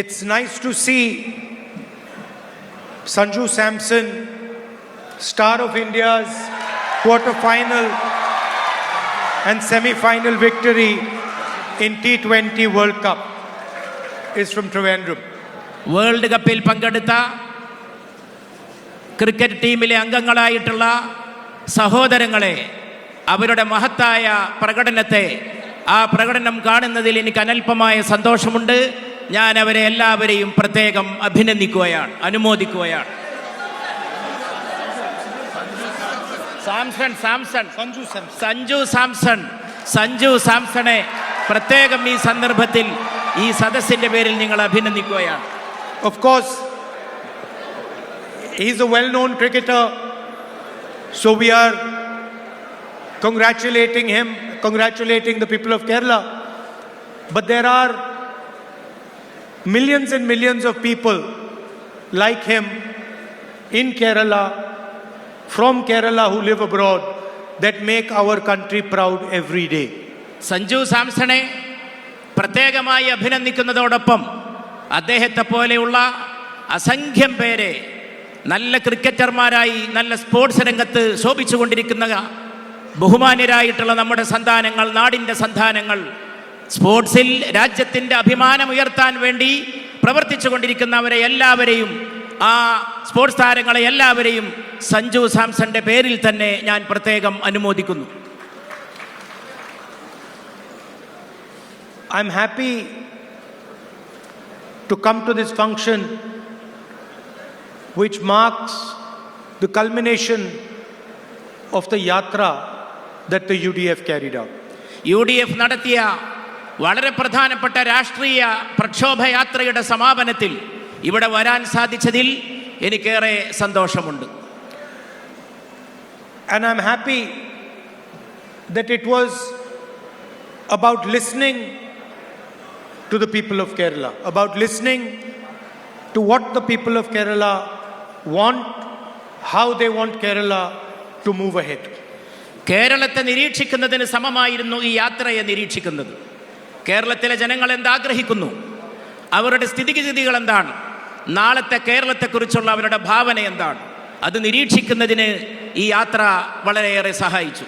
It's nice to see Sanju Samson, star of India's quarter-final and semi-final victory in T20 World Cup, is from Trivandrum. World കപ്പിൽ പങ്കെടുത്ത cricket ടീമിലെ അംഗങ്ങളായിട്ടുള്ള സഹോദരങ്ങളെ, അവരുടെ മഹത്തായ പ്രകടനത്തെ, ആ പ്രകടനം കാണുന്നതിൽ എനിക്ക് അനൽപമായ സന്തോഷമുണ്ട്. ഞാൻ അവരെ എല്ലാവരെയും പ്രത്യേകം അഭിനന്ദിക്കുകയാണ്, അനുമോദിക്കുകയാണ്. സഞ്ജു സാംസണെ പ്രത്യേകം ഈ സന്ദർഭത്തിൽ ഈ സദസ്സിന്റെ പേരിൽ നിങ്ങൾ അഭിനന്ദിക്കുകയാണ്. Of course, he's a well-known cricketer, so we are congratulating him, congratulating the people of Kerala. But there are millions and millions of people like him in Kerala, from Kerala, who live abroad, that make our country proud every day. Sanju സാംസണെ പ്രത്യേകമായി അഭിനന്ദിക്കുന്നതോടൊപ്പം അദ്ദേഹത്തെ പോലെയുള്ള അസംഖ്യം പേരെ, നല്ല ക്രിക്കറ്റർമാരായി നല്ല sports രംഗത്ത് ശോഭിച്ചുകൊണ്ടിരിക്കുന്ന ബഹുമാന്യരായിട്ടുള്ള നമ്മുടെ സന്താനങ്ങൾ, നാടിൻ്റെ സന്താനങ്ങൾ, സ്പോർട്സിൽ രാജ്യത്തിൻ്റെ അഭിമാനമുയർത്താൻ വേണ്ടി പ്രവർത്തിച്ചു കൊണ്ടിരിക്കുന്നവരെ എല്ലാവരെയും, ആ സ്പോർട്സ് താരങ്ങളെ എല്ലാവരെയും സഞ്ജു സാംസന്റെ പേരിൽ തന്നെ ഞാൻ പ്രത്യേകം അനുമോദിക്കുന്നു. I'm happy to come to this function which marks the culmination of the yatra that the UDF carried out. UDF നടത്തിയ വളരെ പ്രധാനപ്പെട്ട രാഷ്ട്രീയ പ്രക്ഷോഭയാത്രയുടെ സമാപനത്തിൽ ഇവിടെ വരാൻ സാധിച്ചതിൽ എനിക്കേറെ സന്തോഷമുണ്ട്. And I'm happy that it was about listening to the people of Kerala, about listening to what the people of Kerala want, how they want Kerala to move ahead. കേരളത്തെ നിരീക്ഷിക്കുന്നതിന് സമമായിരുന്നു ഈ യാത്രയെ നിരീക്ഷിക്കുന്നത്. കേരളത്തിലെ ജനങ്ങൾ എന്താഗ്രഹിക്കുന്നു, അവരുടെ സ്ഥിതിഗതികൾ എന്താണ്, നാളത്തെ കേരളത്തെക്കുറിച്ചുള്ള അവരുടെ ഭാവന എന്താണ്, അത് നിരീക്ഷിക്കുന്നതിന് ഈ യാത്ര വളരെയേറെ സഹായിച്ചു.